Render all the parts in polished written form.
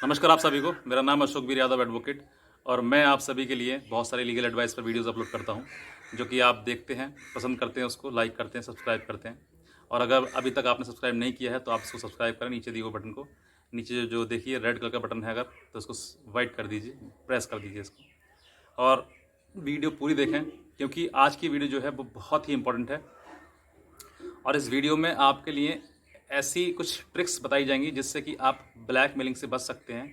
नमस्कार आप सभी को। मेरा नाम अशोक वीर यादव एडवोकेट और मैं आप सभी के लिए बहुत सारे लीगल एडवाइस पर वीडियोस अपलोड करता हूं, जो कि आप देखते हैं, पसंद करते हैं, उसको लाइक करते हैं, सब्सक्राइब करते हैं। और अगर अभी तक आपने सब्सक्राइब नहीं किया है तो आप इसको सब्सक्राइब करें, नीचे दिए हुए बटन को। नीचे जो देखिए रेड कलर का बटन है अगर, तो इसको वाइट कर दीजिए, प्रेस कर दीजिए इसको। और वीडियो पूरी देखें, क्योंकि आज की वीडियो जो है वो बहुत ही इंपॉर्टेंट है। और इस वीडियो में आपके लिए ऐसी कुछ ट्रिक्स बताई जाएंगी जिससे कि आप ब्लैकमेलिंग से बच सकते हैं।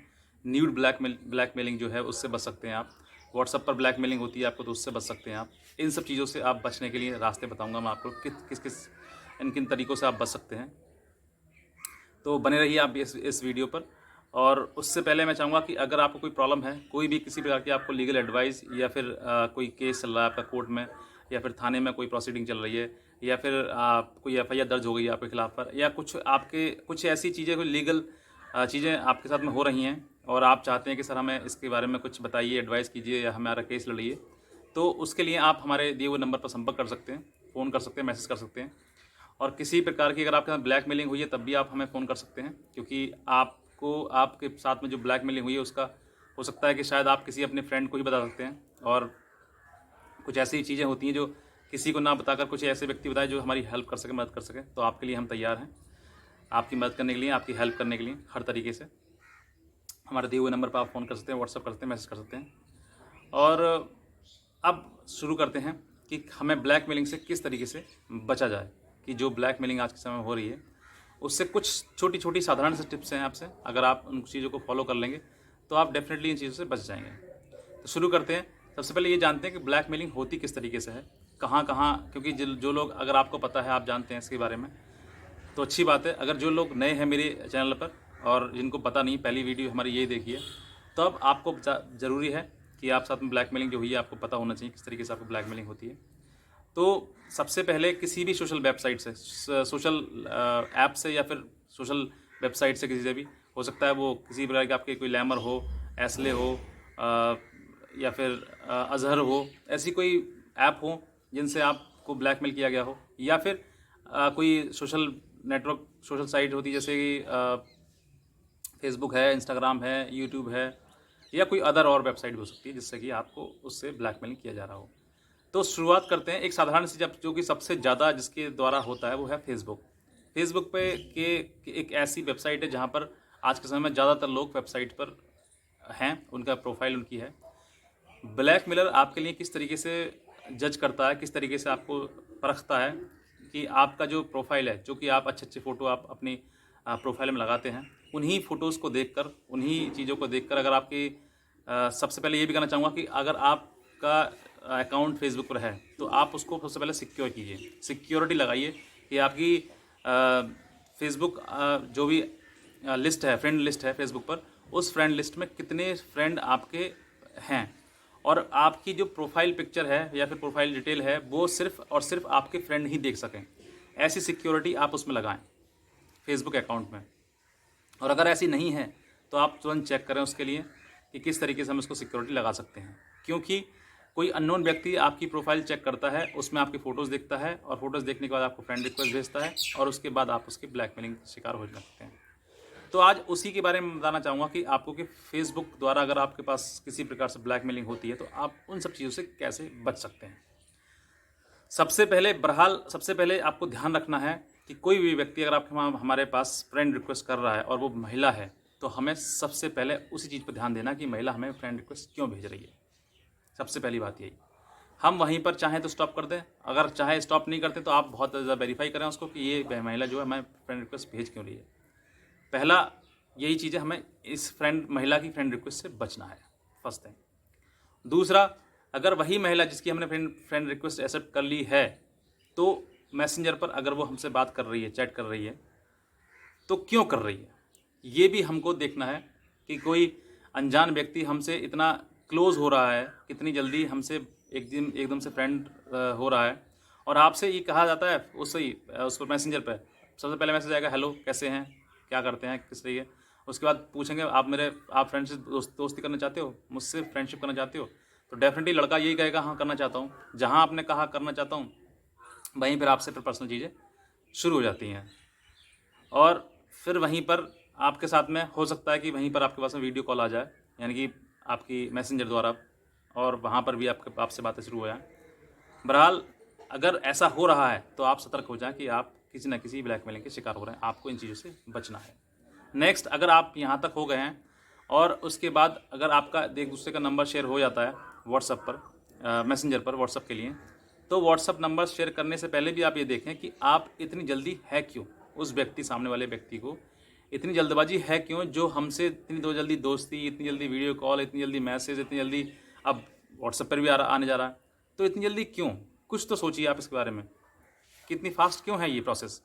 न्यूड ब्लैकमेलिंग जो है उससे बच सकते हैं आप। व्हाट्सएप पर ब्लैकमेलिंग होती है आपको, तो उससे बच सकते हैं आप। इन सब चीज़ों से आप बचने के लिए रास्ते बताऊंगा मैं आपको, किस किस इन किन तरीक़ों से आप बच सकते हैं। तो बने रहिए आप इस वीडियो पर। और उससे पहले मैं चाहूँगा कि अगर आपको कोई प्रॉब्लम है, कोई भी किसी प्रकार की आपको लीगल एडवाइस, या फिर कोई केस चल रहा है आपका कोर्ट में, या फिर थाने में कोई प्रोसीडिंग चल रही है, या फिर कोई एफआईआर दर्ज हो गई है आपके खिलाफ पर, या कुछ ऐसी चीज़ें, कोई लीगल चीज़ें आपके साथ में हो रही हैं और आप चाहते हैं कि सर हमें इसके बारे में कुछ बताइए, एडवाइस कीजिए या हमारा केस लड़िए, तो उसके लिए आप हमारे दिए हुए नंबर पर संपर्क कर सकते हैं, फ़ोन कर सकते हैं, मैसेज कर सकते हैं। और किसी प्रकार की अगर आपके साथ ब्लैकमेलिंग हुई है तब भी आप हमें फ़ोन कर सकते हैं, क्योंकि आपको आपके साथ में जो ब्लैकमेलिंग हुई है उसका हो सकता है कि शायद आप किसी अपने फ्रेंड को ही बता सकते हैं। और कुछ ऐसी चीज़ें होती हैं जो किसी को ना बताकर कुछ ऐसे व्यक्ति बताए जो हमारी हेल्प कर सके, मदद कर सके। तो आपके लिए हम तैयार हैं, आपकी मदद करने के लिए, आपकी हेल्प करने के लिए हर तरीके से। हमारे दिए हुए नंबर पर आप फ़ोन कर सकते हैं, व्हाट्सअप कर सकते हैं, मैसेज कर सकते हैं। और अब शुरू करते हैं कि हमें ब्लैकमेलिंग से किस तरीके से बचा जाए। कि जो ब्लैकमेलिंग आज के समय में हो रही है उससे कुछ छोटी छोटी साधारण से टिप्स हैं आपसे, अगर आप उन चीज़ों को फॉलो कर लेंगे तो आप डेफिनेटली इन चीज़ों से बच जाएंगे। तो शुरू करते हैं। सबसे पहले ये जानते हैं कि ब्लैकमेलिंग होती किस तरीके से है, कहाँ कहाँ, क्योंकि जो लोग, अगर आपको पता है, आप जानते हैं इसके बारे में, तो अच्छी बात है। अगर जो लोग नए हैं मेरे चैनल पर और जिनको पता नहीं, पहली वीडियो हमारी यही देखी है, तो अब आपको ज़रूरी है कि आप साथ में ब्लैकमेलिंग जो हुई है आपको पता होना चाहिए किस तरीके से आपको ब्लैकमेलिंग होती है। तो सबसे पहले किसी भी सोशल वेबसाइट से, सोशल ऐप से, या फिर सोशल वेबसाइट से, किसी से भी हो सकता है, वो किसी प्रकार के आपके कोई लैमर हो, एस्ले हो, या फिर अजहर हो, ऐसी कोई ऐप हो जिनसे आपको ब्लैकमेल किया गया हो, या फिर कोई सोशल नेटवर्क, सोशल साइट होती है जैसे कि फेसबुक है, इंस्टाग्राम है, यूट्यूब है, या कोई अदर और वेबसाइट भी हो सकती है जिससे कि आपको उससे ब्लैकमेलिंग किया जा रहा हो। तो शुरुआत करते हैं एक साधारण सी, जब जो कि सबसे ज़्यादा जिसके द्वारा होता है वो है फेसबुक। फेसबुक पे एक ऐसी वेबसाइट है जहाँ पर आज के समय में ज़्यादातर लोग वेबसाइट पर हैं, उनका प्रोफाइल उनकी है। ब्लैकमेलर आपके लिए किस तरीके से जज करता है, किस तरीके से आपको परखता है कि आपका जो प्रोफाइल है, जो कि आप अच्छे अच्छे फ़ोटो आप अपनी प्रोफाइल में लगाते हैं, उन्हीं फ़ोटोज़ को देखकर, उन्हीं चीज़ों को देखकर, अगर आपकी सबसे पहले ये भी कहना चाहूँगा कि अगर आपका अकाउंट फेसबुक पर है तो आप उसको सबसे पहले सिक्योर कीजिए, सिक्योरिटी लगाइए कि आपकी फेसबुक जो भी लिस्ट है, फ्रेंड लिस्ट है फेसबुक पर, उस फ्रेंड लिस्ट में कितने फ्रेंड आपके हैं, और आपकी जो प्रोफाइल पिक्चर है या फिर प्रोफाइल डिटेल है वो सिर्फ और सिर्फ आपके फ्रेंड ही देख सकें। ऐसी सिक्योरिटी आप उसमें लगाएं फेसबुक अकाउंट में। और अगर ऐसी नहीं है तो आप तुरंत चेक करें उसके लिए कि किस तरीके से हम इसको सिक्योरिटी लगा सकते हैं, क्योंकि कोई अननोन व्यक्ति आपकी प्रोफाइल चेक करता है, उसमें आपकी फ़ोटोज़ देखता है, और फोटोज़ देखने के बाद आपको फ्रेंड रिक्वेस्ट भेजता है, और उसके बाद आप उसकी ब्लैकमेलिंग शिकार हो सकते हैं। तो आज उसी के बारे में बताना चाहूँगा कि आपको कि फेसबुक द्वारा अगर आपके पास किसी प्रकार से ब्लैकमेलिंग होती है तो आप उन सब चीज़ों से कैसे बच सकते हैं। सबसे पहले आपको ध्यान रखना है कि कोई भी व्यक्ति अगर आपके हमारे पास फ्रेंड रिक्वेस्ट कर रहा है और वो महिला है, तो हमें सबसे पहले उसी चीज़ पर ध्यान देना कि महिला हमें फ्रेंड रिक्वेस्ट क्यों भेज रही है। सबसे पहली बात यही। हम वहीं पर चाहें तो स्टॉप कर दें, अगर चाहे स्टॉप नहीं करते तो आप बहुत ज़्यादा वेरीफाई करें उसको कि ये महिला जो है हमें फ्रेंड रिक्वेस्ट भेज क्यों रही है। पहला यही चीज़ है, हमें इस महिला की फ्रेंड रिक्वेस्ट से बचना है, फर्स्ट थिंग। दूसरा, अगर वही महिला जिसकी हमने फ्रेंड रिक्वेस्ट एक्सेप्ट कर ली है, तो मैसेंजर पर अगर वो हमसे बात कर रही है, चैट कर रही है, तो क्यों कर रही है, ये भी हमको देखना है कि कोई अनजान व्यक्ति हमसे इतना क्लोज हो रहा है, कितनी जल्दी हमसे एकदम से फ्रेंड हो रहा है, और आपसे ये कहा जाता है उस पर मैसेंजर पर सबसे पहले मैसेज आएगा, हेलो कैसे हैं, क्या करते हैं, किस तरीके। उसके बाद पूछेंगे आप फ्रेंडशिप दोस्ती करना चाहते हो, मुझसे फ्रेंडशिप करना चाहते हो, तो डेफिनेटली लड़का यही कहेगा हाँ करना चाहता हूँ। जहाँ आपने कहा करना चाहता हूँ, वहीं पर आपसे फिर पर्सनल चीज़ें शुरू हो जाती हैं, और फिर वहीं पर आपके साथ में हो सकता है कि वहीं पर आपके पास में वीडियो कॉल आ जाए, यानी कि आपकी मैसेंजर द्वारा, और वहाँ पर भी आपसे बातें शुरू हो जाएँ। बहरहाल अगर ऐसा हो रहा है तो आप सतर्क हो जाएँ कि आप किसी न किसी ब्लैकमेलिंग के शिकार हो रहे हैं, आपको इन चीज़ों से बचना है। नेक्स्ट, अगर आप यहाँ तक हो गए हैं और उसके बाद अगर आपका एक दूसरे का नंबर शेयर हो जाता है व्हाट्सएप पर, मैसेंजर पर व्हाट्सएप के लिए, तो व्हाट्सएप नंबर शेयर करने से पहले भी आप ये देखें कि आप इतनी जल्दी है क्यों, उस व्यक्ति, सामने वाले व्यक्ति को इतनी जल्दबाजी है क्यों, जो हमसे इतनी जल्दी दोस्ती, इतनी जल्दी वीडियो कॉल, इतनी जल्दी मैसेज, इतनी जल्दी अब व्हाट्सएप पर भी आने जा रहा है, तो इतनी जल्दी क्यों? कुछ तो सोचिए आप इसके बारे में, कितनी फास्ट क्यों है ये प्रोसेस।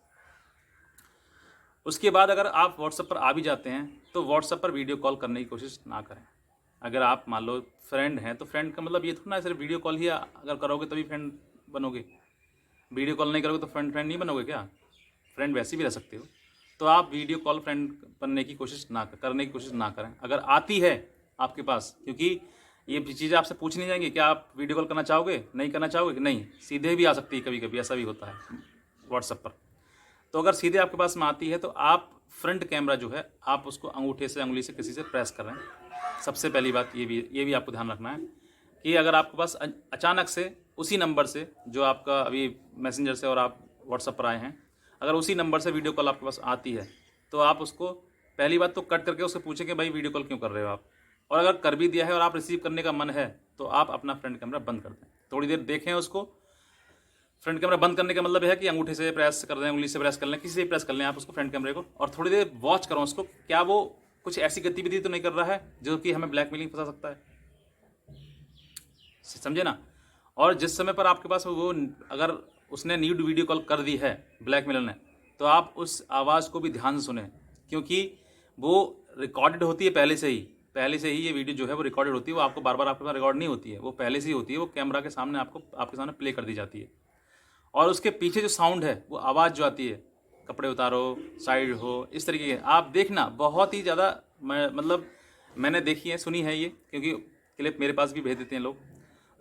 उसके बाद अगर आप व्हाट्सएप पर आ भी जाते हैं तो व्हाट्सएप पर वीडियो कॉल करने की कोशिश ना करें। अगर आप मान लो फ्रेंड हैं तो फ्रेंड का मतलब ये थोड़ा ना सिर्फ वीडियो कॉल ही अगर करोगे तभी फ्रेंड बनोगे, वीडियो कॉल नहीं करोगे तो फ्रेंड नहीं बनोगे क्या? फ्रेंड वैसे भी रह सकते हो। तो आप वीडियो कॉल फ्रेंड बनने की कोशिश करने की कोशिश ना करें। अगर आती है आपके पास, क्योंकि ये चीज़ें आपसे पूछ नहीं जाएंगी, क्या आप वीडियो कॉल करना चाहोगे, नहीं करना चाहोगे, नहीं, सीधे भी आ सकती है, कभी कभी ऐसा भी होता है व्हाट्सएप पर। तो अगर सीधे आपके पास में आती है तो आप फ्रंट कैमरा जो है आप उसको अंगूठे से, अंगुली से किसी से प्रेस कर रहे हैं। सबसे पहली बात ये भी आपको ध्यान रखना है कि अगर आपके पास अचानक से उसी नंबर से जो आपका अभी मैसेंजर से और आप व्हाट्सएप पर आए हैं, अगर उसी नंबर से वीडियो कॉल आपके पास आती है तो आप उसको पहली बात तो कट करके उससे पूछें कि भाई वीडियो कॉल क्यों कर रहे हो आप। और अगर कर भी दिया है और आप रिसीव करने का मन है तो आप अपना फ्रंट कैमरा बंद कर दें, थोड़ी देर देखें उसको। फ्रंट कैमरा बंद करने का मतलब है कि अंगूठे से प्रेस कर दें, उंगली से प्रेस कर लें, किसी से प्रेस कर लें आप उसको फ्रंट कैमरे को, और थोड़ी देर वॉच करो उसको, क्या वो कुछ ऐसी गतिविधि तो नहीं कर रहा है जो कि हमें ब्लैकमेलिंग फंसा सकता है, समझे ना। और जिस समय पर आपके पास वो अगर उसने न्यूड वीडियो कॉल कर दी है ब्लैकमेलर ने, तो आप उस आवाज़ को भी ध्यान से सुने, क्योंकि वो रिकॉर्डेड होती है पहले से ही ये वीडियो जो है वो रिकॉर्डेड होती है, वो आपको बार बार आपके पास रिकॉर्ड नहीं होती है, वो पहले से ही होती है, वो कैमरा के सामने आपके सामने प्ले कर दी जाती है। और उसके पीछे जो साउंड है, वो आवाज़ जो आती है, कपड़े उतारो, साइड हो, इस तरीके के, आप देखना बहुत ही ज़्यादा, मतलब मैंने देखी है, सुनी है ये, क्योंकि क्लिप मेरे पास भी भेज देते हैं लोग।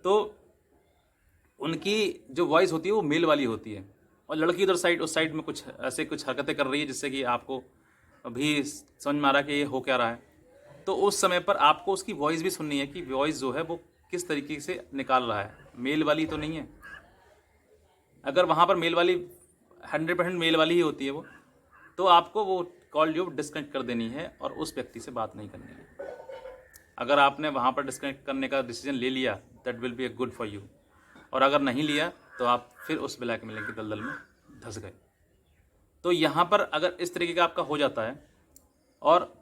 तो उनकी जो वॉइस होती है वो मेल वाली होती है, और लड़की उधर साइड, उस साइड में कुछ ऐसे कुछ हरकतें कर रही है जिससे कि आपको अभी समझ में आ रहा है कि ये हो क्या रहा है। तो उस समय पर आपको उसकी वॉइस भी सुननी है कि वॉइस जो है वो किस तरीके से निकाल रहा है, मेल वाली तो नहीं है। अगर वहाँ पर मेल वाली 100% मेल वाली ही होती है वो, तो आपको वो कॉल जो डिस्कनेक्ट कर देनी है और उस व्यक्ति से बात नहीं करनी है। अगर आपने वहाँ पर डिस्कनेक्ट करने का डिसीजन ले लिया, that will be a good for you. और अगर नहीं लिया तो आप फिर उस ब्लैकमेलिंग के दलदल में धंस गए। तो यहाँ पर अगर इस तरीके का आपका हो जाता है, और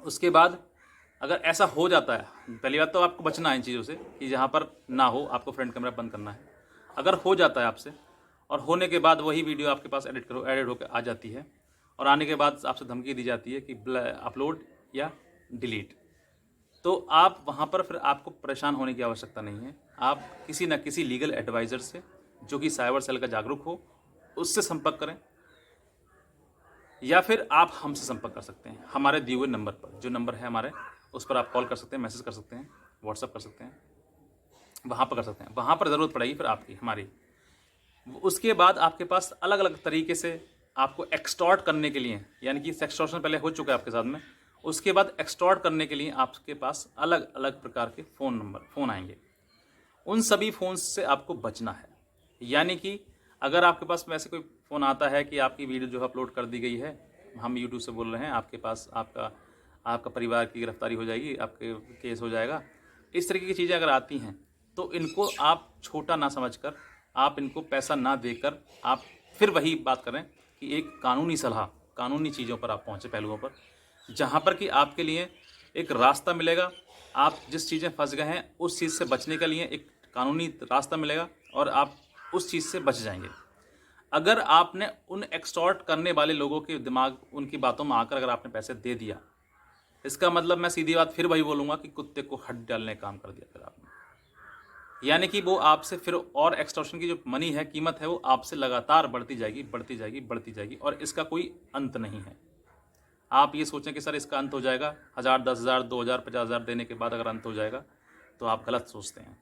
उसके बाद अगर ऐसा हो जाता है, पहली बात तो आपको बचना है इन चीज़ों से कि जहाँ पर ना हो, आपको फ्रंट कैमरा बंद करना है। अगर हो जाता है आपसे, और होने के बाद वही वीडियो आपके पास एडिट होकर आ जाती है, और आने के बाद आपसे धमकी दी जाती है कि अपलोड या डिलीट, तो आप वहाँ पर फिर आपको परेशान होने की आवश्यकता नहीं है। आप किसी न किसी लीगल एडवाइज़र से, जो कि साइबर सेल का जागरूक हो, उससे संपर्क करें, या फिर आप हमसे संपर्क कर सकते हैं हमारे दिए हुए नंबर पर। जो नंबर है हमारे, उस पर आप कॉल कर सकते हैं, मैसेज कर सकते हैं, व्हाट्सअप कर सकते हैं, वहाँ पर कर सकते हैं। वहाँ पर ज़रूरत पड़ेगी फिर आपकी, हमारी। उसके बाद आपके पास अलग अलग तरीके से आपको एक्सटॉर्ट करने के लिए, यानी कि सेक्सटॉर्शन पहले हो चुका है आपके साथ में, उसके बाद एक्सटॉर्ट करने के लिए आपके पास अलग अलग प्रकार के फ़ोन आएंगे। उन सभी फ़ोन से आपको बचना है। यानी कि अगर आपके पास में ऐसे कोई फ़ोन आता है कि आपकी वीडियो जो अपलोड कर दी गई है, हम यूट्यूब से बोल रहे हैं, आपके पास आपका परिवार की गिरफ्तारी हो जाएगी, आपके केस हो जाएगा, इस तरीके की चीज़ें अगर आती हैं, तो इनको आप छोटा ना समझकर, आप इनको पैसा ना देकर, आप फिर वही बात करें कि एक कानूनी सलाह, कानूनी चीज़ों पर आप पहुँचे, पहलुओं पर, जहाँ पर कि आपके लिए एक रास्ता मिलेगा। आप जिस चीज़ें फंस गए हैं उस चीज़ से बचने के लिए एक कानूनी रास्ता मिलेगा, और आप उस चीज़ से बच जाएंगे। अगर आपने उन एक्सटॉर्ट करने वाले लोगों के दिमाग, उनकी बातों में आकर अगर आपने पैसे दे दिया, इसका मतलब मैं सीधी बात फिर वही बोलूँगा कि कुत्ते को हड्डी डालने का काम कर दिया फिर आपने। यानी कि वो आपसे फिर, और एक्सटॉर्शन की जो मनी है, कीमत है, वो आपसे लगातार बढ़ती जाएगी, बढ़ती जाएगी, बढ़ती जाएगी, और इसका कोई अंत नहीं है। आप ये सोचें कि सर इसका अंत हो जाएगा 1000, 10,000, 2,000, 50,000 देने के बाद अगर अंत हो जाएगा, तो आप गलत सोचते हैं।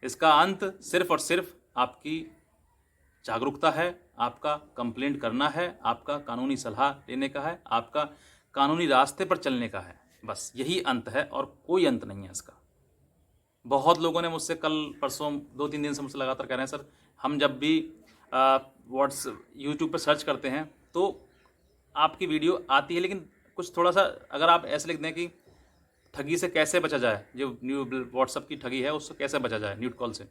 इसका अंत सिर्फ और सिर्फ आपकी जागरूकता है, आपका कंप्लेंट करना है, आपका कानूनी सलाह लेने का है, आपका कानूनी रास्ते पर चलने का है, बस यही अंत है और कोई अंत नहीं है इसका। बहुत लोगों ने मुझसे कल परसों 2-3 दिन से मुझसे लगातार कह रहे हैं सर, हम जब भी यूट्यूब पर सर्च करते हैं तो आपकी वीडियो आती है, लेकिन कुछ थोड़ा सा अगर आप ऐसे लिख दें कि ठगी से कैसे बचा जाए, जो न्यू व्हाट्सअप की ठगी है उससे कैसे बचा जाए न्यूड कॉल से,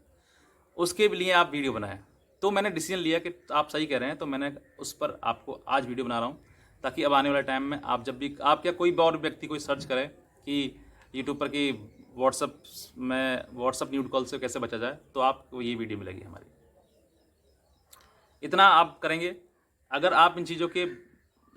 उसके लिए आप वीडियो बनाएं। तो मैंने डिसीजन लिया कि आप सही कह रहे हैं, तो मैंने उस पर आपको आज वीडियो बना रहा हूँ, ताकि अब आने वाले टाइम में आप जब भी आप या कोई भी और व्यक्ति कोई सर्च करे कि यूट्यूब पर कि व्हाट्सअप न्यूड कॉल से कैसे बचा जाए, तो आपको ये वीडियो मिलेगी हमारी। इतना आप करेंगे। अगर आप इन चीज़ों के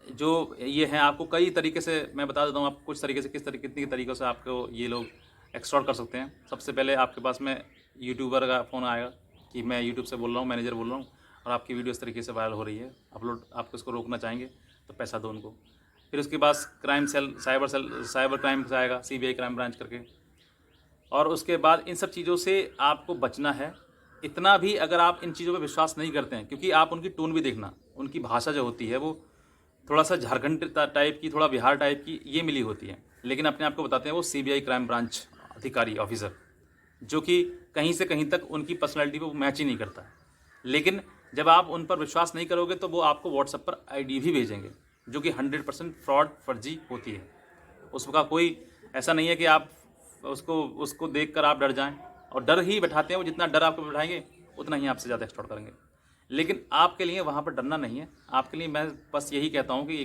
जो ये हैं, आपको कई तरीके से मैं बता देता हूँ आपको कुछ तरीके से कितनी तरीक़ों से आपको ये लोग एक्सटॉर्ट कर सकते हैं। सबसे पहले आपके पास में यूट्यूबर का फ़ोन आएगा कि मैं यूट्यूब से बोल रहा हूँ, मैनेजर बोल रहा हूँ, और आपकी वीडियो इस तरीके से वायरल हो रही है, अपलोड आप इसको रोकना चाहेंगे तो पैसा दो उनको। फिर उसके बाद क्राइम सेल, साइबर क्राइम से आएगा, CBI क्राइम ब्रांच करके। और उसके बाद इन सब चीज़ों से आपको बचना है। इतना भी अगर आप इन चीज़ों पर विश्वास नहीं करते हैं, क्योंकि आप उनकी टोन भी देखना, उनकी भाषा जो होती है वो थोड़ा सा झारखंड टाइप की, थोड़ा बिहार टाइप की ये मिली होती है, लेकिन अपने आप को बताते हैं वो CBI क्राइम ब्रांच अधिकारी ऑफिसर, जो कि कहीं से कहीं तक उनकी पर्सनैलिटी पे मैच ही नहीं करता है। लेकिन जब आप उन पर विश्वास नहीं करोगे तो वो आपको व्हाट्सएप पर ID भी भेजेंगे, जो कि 100% फ्रॉड, फर्जी होती है। उसका कोई ऐसा नहीं है कि आप उसको देखकर आप डर जाएं, और डर ही बैठाते हैं वो, जितना डर आपको बैठाएंगे उतना ही आपसे ज़्यादा एक्सटॉर्ट करेंगे। लेकिन आपके लिए वहाँ पर डरना नहीं है। आपके लिए मैं बस यही कहता हूँ कि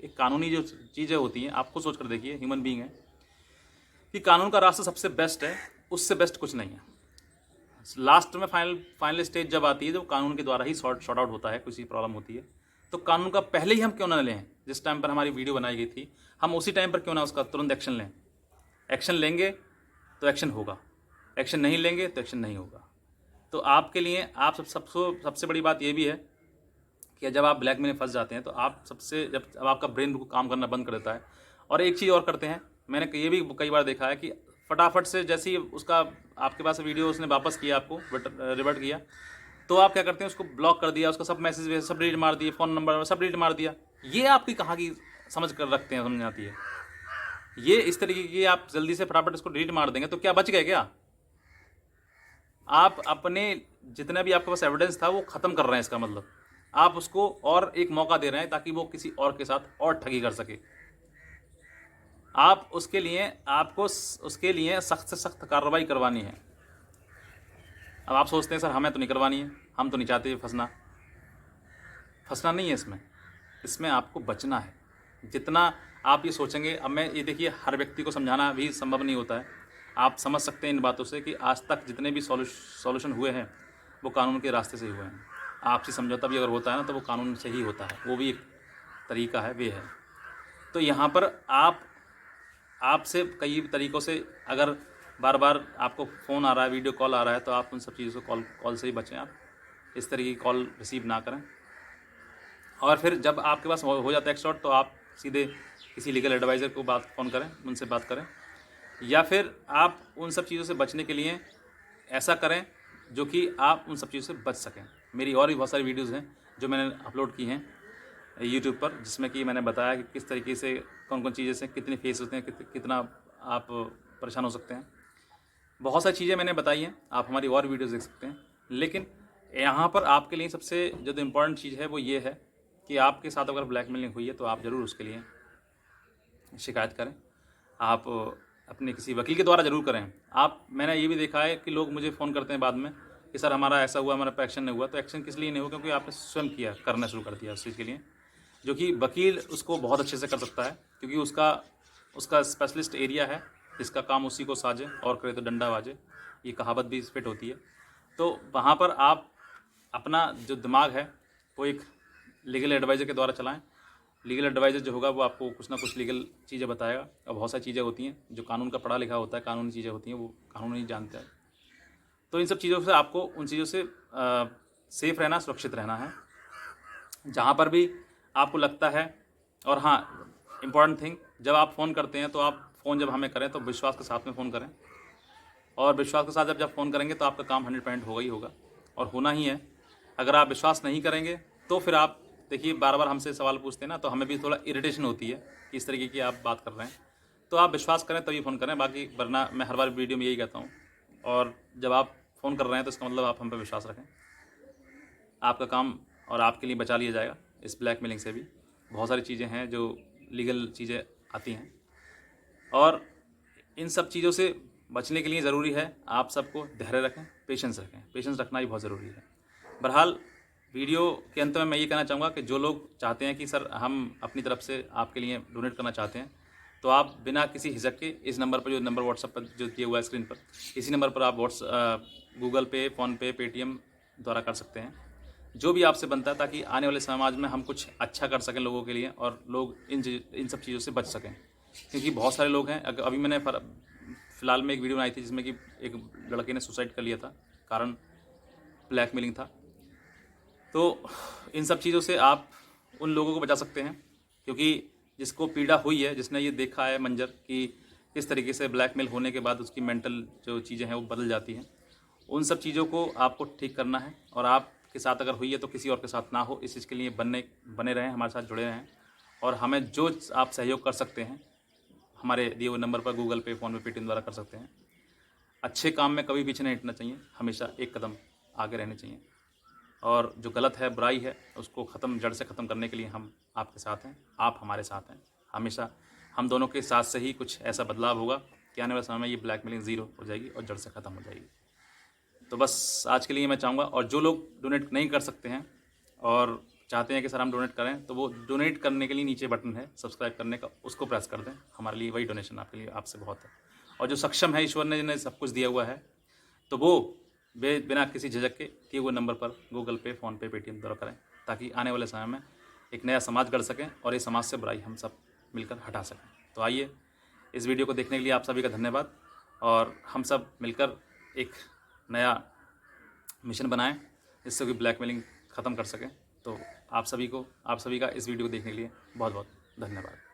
एक कानूनी जो चीज़ें होती हैं, आप खुद सोच कर देखिए, ह्यूमन बीइंग है, कि कानून का रास्ता सबसे बेस्ट है, उससे बेस्ट कुछ नहीं है। लास्ट में फाइनल स्टेज जब आती है, जब कानून के द्वारा ही सॉर्ट आउट होता है, किसी प्रॉब्लम होती है, तो कानून का पहले ही हम क्यों ना लें। जिस टाइम पर हमारी वीडियो बनाई गई थी, हम उसी टाइम पर क्यों ना उसका तुरंत एक्शन लें। एक्शन लेंगे तो एक्शन होगा, एक्शन नहीं लेंगे तो एक्शन नहीं होगा। तो आपके लिए आप सबसे बड़ी बात ये भी है कि जब आप ब्लैकमेल में फंस जाते हैं, तो आप जब आपका ब्रेन काम करना बंद कर देता है। और एक चीज़ और करते हैं, मैंने ये भी कई बार देखा है कि फटाफट से जैसे ही उसका आपके पास वीडियो उसने वापस किया, आपको रिवर्ट किया, तो आप क्या करते हैं, उसको ब्लॉक कर दिया, उसका सब मैसेज सब डिलीट मार दिए, फ़ोन नंबर सब डिलीट मार दिया। ये आपकी कहाँ की समझ कर रखते हैं, समझ आती है। ये इस तरीके की आप जल्दी से फटाफट इसको डिलीट मार देंगे तो क्या बच गए क्या? आप अपने जितना भी आपके पास एविडेंस था वो ख़त्म कर रहे हैं। इसका मतलब आप उसको और एक मौका दे रहे हैं ताकि वो किसी और के साथ और ठगी कर सके। आप आपको उसके लिए सख्त से सख्त कार्रवाई करवानी है। अब आप सोचते हैं सर हमें तो नहीं करवानी है, हम तो नहीं चाहते फंसना नहीं है इसमें आपको बचना है। जितना आप ये सोचेंगे, अब मैं ये देखिए, हर व्यक्ति को समझाना भी संभव नहीं होता है। आप समझ सकते हैं इन बातों से कि आज तक जितने भी सॉल्यूशन हुए हैं वो कानून के रास्ते से हुए हैं। आपसी समझौता भी अगर होता है ना, तो वो कानून से ही होता है, वो भी एक तरीका है, वे है। तो यहाँ पर आपसे कई तरीक़ों से अगर बार बार आपको फ़ोन आ रहा है, वीडियो कॉल आ रहा है, तो आप उन सब चीज़ों से कॉल से ही बचें। आप इस तरीके की कॉल रिसीव ना करें। और फिर जब आपके पास हो जाता है एक्सटॉर्ट, तो आप सीधे किसी लीगल एडवाइज़र को फ़ोन करें, उनसे बात करें। या फिर आप उन सब चीज़ों से बचने के लिए ऐसा करें जो कि आप उन सब चीज़ों से बच सकें। मेरी और भी बहुत सारी वीडियोज़ हैं जो मैंने अपलोड की हैं यूट्यूब पर, जिसमें कि मैंने बताया कि किस तरीके से कौन कौन चीज़ें से कितने फेस होते हैं, कितना आप परेशान हो सकते हैं। बहुत सारी चीज़ें मैंने बताई हैं, आप हमारी और वीडियोज़ देख सकते हैं। लेकिन यहाँ पर आपके लिए सबसे जो इम्पोर्टेंट चीज़ है वो ये है कि आपके साथ अगर ब्लैकमेलिंग हुई है तो आप ज़रूर उसके लिए शिकायत करें। आप अपने किसी वकील के द्वारा ज़रूर करें। मैंने ये भी देखा है कि लोग मुझे फ़ोन करते हैं बाद में कि सर हमारा ऐसा हुआ, हमारा पे एक्शन नहीं हुआ। तो एक्शन किस लिए नहीं हुआ? क्योंकि आपने स्वयं करना शुरू कर दिया उस चीज़ के लिए, जो कि वकील उसको बहुत अच्छे से कर सकता है, क्योंकि उसका स्पेशलिस्ट एरिया है। जिसका काम उसी को साजे और करे तो डंडा बाजे, ये कहावत भी फिट होती है। तो वहाँ पर आप अपना जो दिमाग है वो एक लीगल एडवाइज़र के द्वारा चलाएं। लीगल एडवाइज़र जो होगा वो आपको कुछ ना कुछ लीगल चीज़ें बताएगा। और बहुत सारी चीज़ें होती हैं जो कानून का पढ़ा लिखा होता है, कानूनी चीज़ें होती हैं, वो कानून नहीं जानता है। तो इन सब चीज़ों से आपको उन चीज़ों से सेफ़ रहना, सुरक्षित रहना है जहाँ पर भी आपको लगता है। और हाँ, इम्पॉर्टेंट थिंग, जब आप फ़ोन करते हैं तो आप फ़ोन जब हमें करें तो विश्वास के साथ में फ़ोन करें। और विश्वास के साथ जब फ़ोन करेंगे तो आपका काम 100% होगा ही होगा, और होना ही है। अगर आप विश्वास नहीं करेंगे तो फिर आप देखिए बार बार हमसे सवाल पूछते हैं ना, तो हमें भी थोड़ा इरिटेशन होती है कि इस तरीके की आप बात कर रहे हैं। तो आप विश्वास करें तभी फ़ोन करें, बाकी वरना मैं हर बार वीडियो में यही कहता हूँ। और जब आप फ़ोन कर रहे हैं तो इसका मतलब आप हम पे विश्वास रखें, आपका काम और आपके लिए बचा लिया जाएगा। इस ब्लैकमेलिंग से भी बहुत सारी चीज़ें हैं जो लीगल चीज़ें आती हैं, और इन सब चीज़ों से बचने के लिए ज़रूरी है आप सबको धैर्य रखें, पेशेंस रखें। पेशेंस रखना ही बहुत ज़रूरी है। बहरहाल वीडियो के अंत में मैं ये कहना चाहूँगा कि जो लोग चाहते हैं कि सर हम अपनी तरफ से आपके लिए डोनेट करना चाहते हैं, तो आप बिना किसी हिचक के इस नंबर पर, जो नंबर व्हाट्सएप पर जो दिया हुआ है स्क्रीन पर, इसी नंबर पर आप गूगल पे, फ़ोनपे, पेटीएम द्वारा कर सकते हैं जो भी आपसे बनता है, ताकि आने वाले समाज में हम कुछ अच्छा कर सकें लोगों के लिए और लोग इन सब चीज़ों से बच सकें। क्योंकि बहुत सारे लोग हैं, अभी मैंने फ़िलहाल में एक वीडियो बनाई थी जिसमें कि एक लड़के ने सुसाइड कर लिया था, कारण ब्लैकमेलिंग था। तो इन सब चीज़ों से आप उन लोगों को बचा सकते हैं, क्योंकि जिसको पीड़ा हुई है, जिसने ये देखा है मंजर कि किस तरीके से ब्लैकमेल होने के बाद उसकी मेंटल जो चीज़ें हैं वो बदल जाती हैं, उन सब चीज़ों को आपको ठीक करना है। और आपके साथ अगर हुई है तो किसी और के साथ ना हो, इस चीज़ के लिए बने रहें, हमारे साथ जुड़े रहें। और हमें जो आप सहयोग कर सकते हैं हमारे दिए हुए नंबर पर गूगल पे, फ़ोन पे, पेटीएम द्वारा कर सकते हैं। अच्छे काम में कभी पीछे नहीं हटना चाहिए, हमेशा एक कदम आगे रहने चाहिए। और जो गलत है, बुराई है, उसको जड़ से ख़त्म करने के लिए हम आपके साथ हैं, आप हमारे साथ हैं। हमेशा हम दोनों के साथ से ही कुछ ऐसा बदलाव होगा कि आने वाले समय में ये ब्लैकमेलिंग ज़ीरो हो जाएगी और जड़ से ख़त्म हो जाएगी। तो बस आज के लिए मैं चाहूँगा, और जो लोग डोनेट नहीं कर सकते हैं और चाहते हैं कि सर हम डोनेट करें, तो वो डोनेट करने के लिए नीचे बटन है सब्सक्राइब करने का, उसको प्रेस कर दें। हमारे लिए वही डोनेशन आपके लिए आपसे बहुत है। और जो सक्षम है, ईश्वर ने जिन्हें सब कुछ दिया हुआ है, तो वो बिना किसी झिझक के दिए हुए नंबर पर गूगल पे, फ़ोनपे, पेटीएम द्वारा करें, ताकि आने वाले समय में एक नया समाज गढ़ सकें और इस समाज से बुराई हम सब मिलकर हटा सकें। तो आइए, इस वीडियो को देखने के लिए आप सभी का धन्यवाद, और हम सब मिलकर एक नया मिशन बनाएं जिससे कि ब्लैकमेलिंग ख़त्म कर सकें। तो आप सभी का इस वीडियो को देखने के लिए बहुत बहुत धन्यवाद।